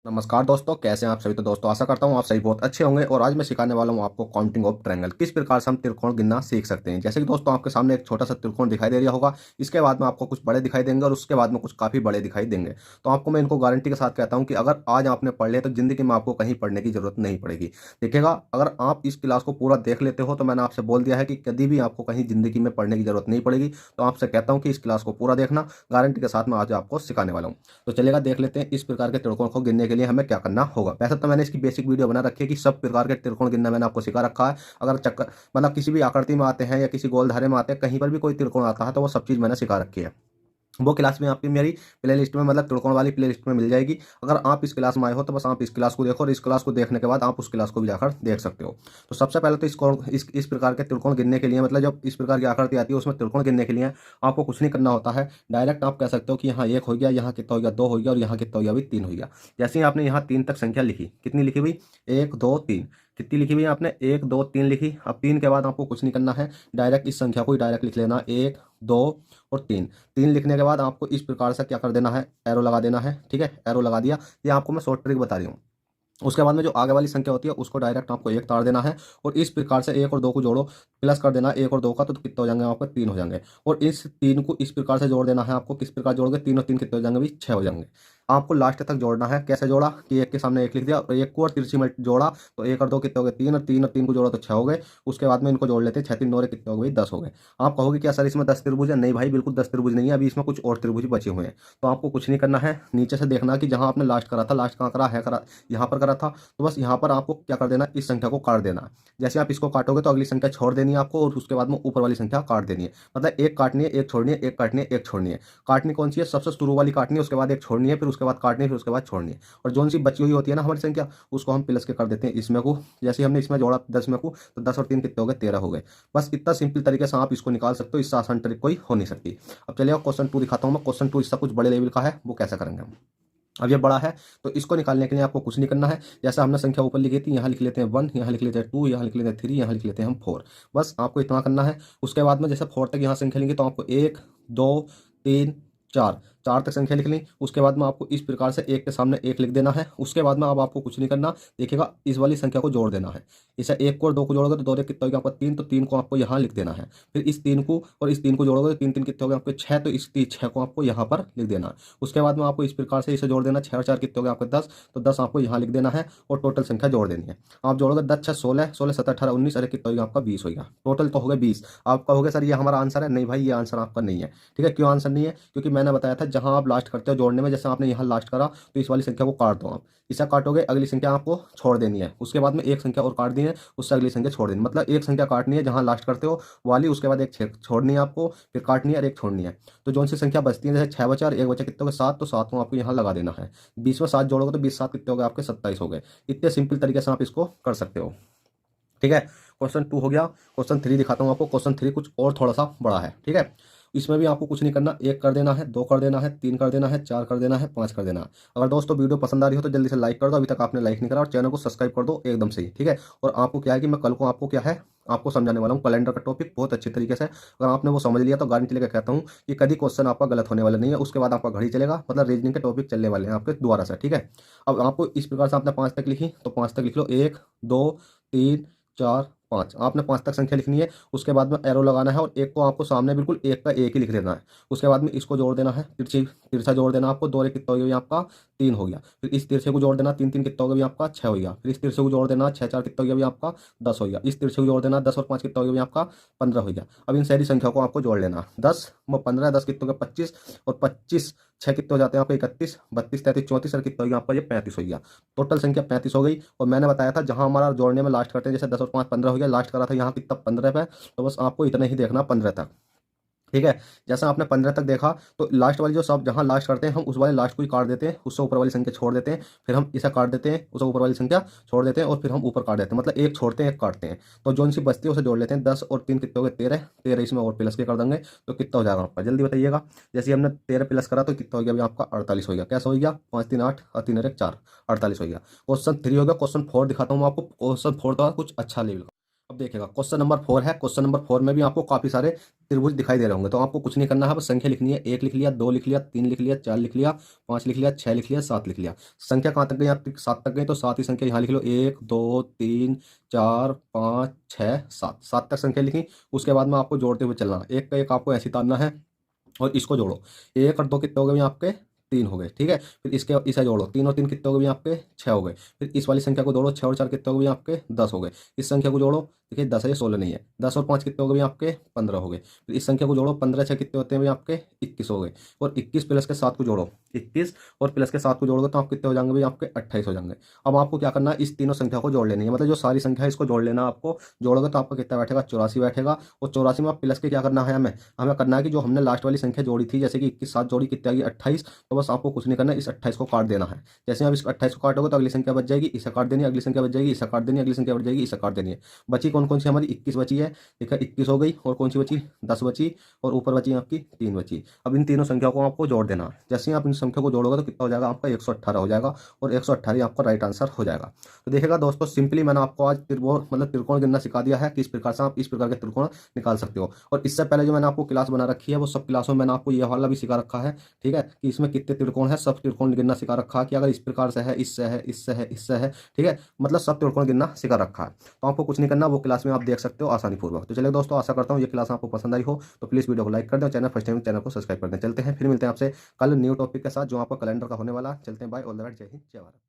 नमस्कार दोस्तों, कैसे हैं आप सभी। तो दोस्तों आशा करता हूं आप सभी बहुत अच्छे होंगे। और आज मैं सिखाने वाला हूं आपको काउंटिंग ऑफ ट्रायंगल, किस प्रकार से हम त्रिकोण गिनना सीख सकते हैं। जैसे कि दोस्तों आपके सामने एक छोटा सा त्रिकोण दिखाई दे रहा होगा, इसके बाद में आपको कुछ बड़े दिखाई देंगे और उसके बाद में कुछ काफ़ी बड़े दिखाई देंगे। तो आपको मैं इनको गारंटी के साथ कहता हूँ कि अगर आज आपने पढ़ लिया तो जिंदगी में आपको कहीं पढ़ने की जरूरत नहीं पड़ेगी। देखिएगा, अगर आप इस क्लास को पूरा देख लेते हो तो मैंने आपसे बोल दिया है कि कभी भी आपको कहीं जिंदगी में पढ़ने की जरूरत नहीं पड़ेगी। तो आपसे कहता हूँ कि इस क्लास को पूरा देखना, गारंटी के साथ मैं आज आपको सिखाने वाला हूँ। तो चलेगा, देख लेते हैं इस प्रकार के त्रिकोण को गिनने के लिए हमें क्या करना होगा। वैसे तो मैंने इसकी बेसिक वीडियो बना रखी है कि सब प्रकार के त्रिकोण गिनना मैंने आपको सिखा रखा है। अगर चक्कर मतलब किसी भी आकृति में आते हैं या किसी गोल धारे में आते हैं, कहीं पर भी कोई त्रिकोण आता है तो वो सब चीज़ मैंने सिखा रखी है। वो क्लास में आपकी मेरी प्ले लिस्ट में मतलब त्रिकोण वाली प्ले लिस्ट में मिल जाएगी। अगर आप इस क्लास में आए हो तो बस आप इस क्लास को देखो और इस क्लास को देखने के बाद आप उस क्लास को भी जाकर देख सकते हो। तो सबसे पहले तो इस प्रकार के त्रिकोण गिनने के लिए, मतलब जब इस प्रकार की आकृति आती है उसमें त्रिकोण गिनने के लिए आपको कुछ नहीं करना होता है। डायरेक्ट आप कह सकते हो कि यहाँ एक हो गया, यहाँ कितना हो गया, दो हो गया और यहाँ कितना हो गया, अभी तीन हो गया। जैसे ही आपने यहाँ तीन तक संख्या लिखी, कितनी लिखी हुई, एक दो तीन, कितनी लिखी हुई है आपने, एक दो तीन लिखी। अब तीन के बाद आपको कुछ नहीं करना है, डायरेक्ट इस संख्या को ही डायरेक्ट लिख लेना, एक दो और तीन। तीन लिखने के बाद आपको इस प्रकार से क्या कर देना है, एरो लगा देना है। ठीक है, एरो लगा दिया। ये आपको मैं शॉर्ट ट्रिक बता रही हूँ। उसके बाद में जो आगे वाली संख्या होती है उसको डायरेक्ट आपको एक तार देना है और इस प्रकार से एक और दो को जोड़ो, प्लस कर देना एक और दो का, तो कितने हो जाएंगे आपके, तीन हो जाएंगे। और इस तीन को इस प्रकार से जोड़ देना है आपको। किस प्रकार जोड़ोगे, तीन और तीन कितने हो जाएंगे, भी छः हो जाएंगे। आपको लास्ट तक जोड़ना है। कैसे जोड़ा कि एक के सामने एक लिख दिया और एक को और तिरछी में जोड़ा, तो एक और दो कितने हो गए, तीन, और तीन को जोड़ा तो छः हो गए। उसके बाद में इनको जोड़ लेते हैं, छः तीन नौ कितने हो गए, 10 हो गए। आप कहोगे क्या सर इसमें 10 त्रिभुज है? नहीं भाई, बिल्कुल 10 त्रिभुज नहीं है, अभी इसमें कुछ और त्रिभुज बचे हुए हैं। तो आपको कुछ नहीं करना है, नीचे से देखना कि जहां आपने लास्ट करा था, लास्ट कहाँ करा है, करा यहाँ पर करा था, तो बस यहाँ पर आपको क्या कर देना, इस संख्या को काट देना। जैसे आप इसको काटोगे तो अगली संख्या छोड़ देनी है आपको और उसके बाद में ऊपर वाली संख्या काट देनी है। मतलब एक काटनी है, एक छोड़नी है, एक काटनी है, एक छोड़नी है। काटनी कौन सी है, सबसे शुरू वाली काटनी है, उसके बाद एक छोड़नी है, फिर उसके बाद काटनी है, फिर उसके बाद छोड़नी है। और जो सी बची हुई होती है ना हमारी संख्या, उसको हम प्लस के कर देते हैं इसमें को। जैसे हमने इसमें जोड़ा 10 में को, तो 10 और 3 कितने हो गए, 13 हो गए। बस इतना सिंपल तरीके से आप इसको निकाल सकते हो। इससे आसान ट्रिक कोई हो नहीं सकती। अब चलिए क्वेश्चन 2 दिखाता हूँ मैं। क्वेश्चन 2 इसका कुछ बड़े लेवल का है, वो कैसे करेंगे हम। अब ये बड़ा है तो इसको निकालने के लिए आपको कुछ नहीं करना है। जैसे हमने संख्या ऊपर लिखी थी, यहाँ लिख लेते हैं 1, यहाँ लिख लेते हैं 2, यहाँ लिख लेते हैं 3, यहाँ लिख लेते हैं हम 4। बस आपको इतना करना है। उसके बाद में जैसे 4 तक यहाँ संख्या लेंगे तो आपको 1 2 3 4, 4 तक संख्या लिख ली। उसके बाद में आपको इस प्रकार से एक के सामने एक लिख देना है। उसके बाद में अब आपको कुछ नहीं करना। देखिएगा, इस वाली संख्या को जोड़ देना है। इसे एक को और दो को जोड़ोगे तो दो दो कितना हो गया आपका, 3, तो 3 को आपको यहाँ लिख देना है। फिर इस 3 को और इस 3 को जोड़ोगे तो 3 3 कितने हो गए आपके, 6, तो इस 6 को आपको यहाँ पर लिख देना है। उसके बाद में आपको इस प्रकार से इसे जोड़ देना, 6 और 4 कितने हो गए आपके, 10, तो 10 आपको यहाँ लिख देना है और टोटल संख्या जोड़ देनी है। आप जोड़ोगे 10 6 16, 16 17 18 19, अरे कितना हो गया आपका, 20 हो गया। टोटल तो हो गया 20। आप कहोगे सर ये हमारा आंसर है। नहीं भाई, ये आंसर आपका नहीं है। ठीक है, क्यों आंसर नहीं है, क्योंकि मैंने बताया था जहां आप लास्ट करते हो जोड़ने में, जैसे आपने यहाँ लास्ट करा तो इस वाली संख्या को काट दो आप। इसे काटोगे, अगली संख्या आपको छोड़ देनी है। उसके बाद में एक संख्या और काट दी है, उससे अगली संख्या छोड़ देनी। मतलब एक संख्या काटनी है जहां लास्ट करते हो वाली, उसके बाद एक छोड़नी है आपको, फिर काटनी है और एक छोड़नी है। तो जो सी संख्या बचती है, जैसे 6 बचा और एक बचा कितने हो गए, 7, तो 7 को आपको यहाँ लगा देना है। 20 में 7 जोड़ोगे तो 20 7 कितने हो गए आपके, 27 हो गए। इतने सिंपल तरीके से आप इसको कर सकते हो। ठीक है, क्वेश्चन 2 हो गया। क्वेश्चन 3 दिखाता हूँ आपको। क्वेश्चन 3 कुछ और थोड़ा सा बड़ा है। ठीक है, इसमें भी आपको कुछ नहीं करना। एक कर देना है, दो कर देना है, तीन कर देना है, चार कर देना है, पाँच कर देना है। अगर दोस्तों वीडियो पसंद आ रही हो तो जल्दी से लाइक कर दो, अभी तक आपने लाइक नहीं करा, और चैनल को सब्सक्राइब कर दो एकदम से ही। ठीक है, और आपको क्या है कि मैं कल को आपको क्या है, आपको समझाने वाला हूँ कैलेंडर का टॉपिक बहुत अच्छे तरीके से। अगर आपने वो समझ लिया तो गारंटी लेकर कहता हूँ कि कभी क्वेश्चन आपका गलत होने वाला नहीं है। उसके बाद आपका घड़ी चलेगा, मतलब रीजनिंग के टॉपिक चलने वाले हैं आपके द्वारा से। ठीक है, अब आपको इस प्रकार से आपने 5 तक लिखी तो 5 तक लिख लो, 1 2 3 4 5। आपने 5 तक संख्या लिखनी है। उसके बाद में एरो लगाना है और एक को आपको सामने बिल्कुल एक का एक ही लिख देना है। उसके बाद में इसको जोड़ देना है, तिरछा जोड़ देना आपको। दो रे कितना हो गया आपका, 3 हो गया। फिर इस तिरछे को जोड़ देना, 3 3 कितना हो गया आपका, 6 हो गया। फिर इस तिरछे को जोड़ देना, 6 4 कितना हो गया आपका, 10 हो गया। इस तिरछे को जोड़ देना, 10 और 5 कितना हो गया आपका, 15 हो गया। अब इन सारी संख्या को आपको जोड़ लेना, 10 15, 10 कितने हो गया 25, और 25 6 कितने हो जाते हैं आपके, 31 32 33 34, और कितना हो गया आपका, ये 35 हो गया। टोटल संख्या 35 हो गई। और मैंने बताया था जहां हमारा जोड़ने में लास्ट करते हैं, जैसे 10 और 5 15 हो गया, लास्ट करा था यहाँ कितना 15 पे, तो बस आपको इतना ही देखना 15 तक। ठीक है, जैसा आपने 15 तक देखा तो लास्ट वाली जो सब जहां लास्ट करते हैं हम उस वाले लास्ट को ही काट देते हैं, उससे ऊपर वाली संख्या छोड़ देते हैं। फिर हम इसे काट देते हैं, उससे ऊपर वाली संख्या छोड़ देते हैं, और फिर हम ऊपर काट देते हैं। मतलब एक छोड़ते हैं एक काटते हैं। तो जो सी बचती है उसे जोड़ लेते हैं। 10 और 3 कितने हो गए, 13, 13 इसमें और प्लस के कर देंगे तो कितना हो जाएगा आपका, जल्दी बताइएगा। जैसे हमने 13 प्लस करा तो कितना हो गया अभी आपका, 48 हो गया। कैसा हो गया, 5 3 8 और 3 1 4, 48 हो गया। क्वेश्चन 3 हो गया। क्वेश्चन 4 दिखाता हूँ मैं आपको। क्वेश्चन 4 तो कुछ अच्छा लेवल का। अब देखिएगा क्वेश्चन नंबर 4 है। क्वेश्चन नंबर 4 में भी आपको काफ़ी सारे त्रिभुज दिखाई दे रहे होंगे, तो आपको कुछ नहीं करना है, बस संख्या लिखनी है। 1 लिख लिया, 2 लिख लिया, 3 लिख लिया, 4 लिख लिया, 5 लिख लिया, 6 लिख लिया, 7 लिख लिया। संख्या कहाँ तक गई आपकी? 7 तक गई, तो 7 ही संख्या यहाँ लिख लो। 1 2 3 4 5 6 7, 7 तक संख्या लिखी। उसके बाद में आपको जोड़ते हुए चलना, एक का एक आपको ऐसे उतारना है और इसको जोड़ो। 1 और 2 कितने हो गए आपके? 3 हो गए, ठीक है। फिर इसके इसे जोड़ो, 3 और 3 कितने हो गए आपके? 6 हो गए। फिर इस वाली संख्या को जोड़ो, 6 और 4 कितने हो गए आपके? 10 हो गए। इस संख्या को जोड़ो, देखिए 10 है, ये 16 नहीं है। 10 और 5 कितने हो गए आपके? 15 हो गए। फिर इस संख्या को जोड़ो, 15 6 कितने होते हैं भाई आपके? 21 हो गए। और 21 प्लस के 7 को जोड़ो, 21 और प्लस के 7 को जोड़ोगे तो आप कितने हो जाएंगे भाई आपके? 28 हो जाएंगे। अब आपको क्या करना है, इस तीनों संख्या को जोड़ लेनी है, मतलब जो सारी संख्या है इसको जोड़ लेना आपको। जोड़ोगे तो आपका कितना बैठेगा? 84 बैठेगा। और 84 में आप प्लस के क्या करना है, हमें हमें करना है कि जो हमने लास्ट वाली संख्या जोड़ी थी, जैसे कि 21 7 जोड़ी कितनी आ गई? 28। तो बस आपको कुछ नहीं करना है, इस 28 को काट देना है। जैसे आप इस 28 को काटोगे तो अगली संख्या बच जाएगी, इसे काट देनी है, अगली संख्या बच जाएगी, इसे काट देनी है, अगली संख्या बच जाएगी, इसे काट देनी है। बची कौन कौन सी हमारी? 21 बची है, देखा 21 हो गई। और कौन सी बची? 10 बची। और ऊपर बची आपकी 3 बची। अब इन तीनों संख्या को आपको जोड़ देना है। जैसे ही आप इन संख्या को जोड़ोगे तो कितना हो जाएगा आपका? 118 हो जाएगा। और 118 आपका राइट आंसर हो जाएगा। तो देखिएगा दोस्तों, सिंपली मैंने आपको आज त्रिभुज मतलब त्रिकोण गिनना सिखा दिया है, किस प्रकार से आप इस प्रकार के त्रिकोण निकाल सकते हो। और इससे पहले जो मैंने आपको क्लास बना रखी है, वो सब क्लासों में मैंने आपको ये वाला भी सिखा रखा है, ठीक है, कि इसमें कितने त्रिकोण है, सब त्रिकोण गिनना सिखा रखा है, कि अगर इस प्रकार से है, इससे है, इससे है, इससे है, ठीक है, मतलब सब त्रिकोण गिनना सिखा रखा है। तो आपको कुछ नहीं करना, वो क्लास में आप देख सकते हो आसानी पूर्वक। तो चलिए दोस्तों, आशा करता हूँ ये क्लास आपको पसंद आई हो, तो प्लीज़ वीडियो को लाइक कर दें, चैनल फर्स्ट टाइम चैनल को सब्सक्राइब कर दें। चलते हैं, फिर मिलते हैं आपसे कल न्यू टॉपिक के साथ जो आपका कैलेंडर का होने वाला। चलते हैं, बाय, ऑल द बेस्ट, जय हिंद, जय भारत।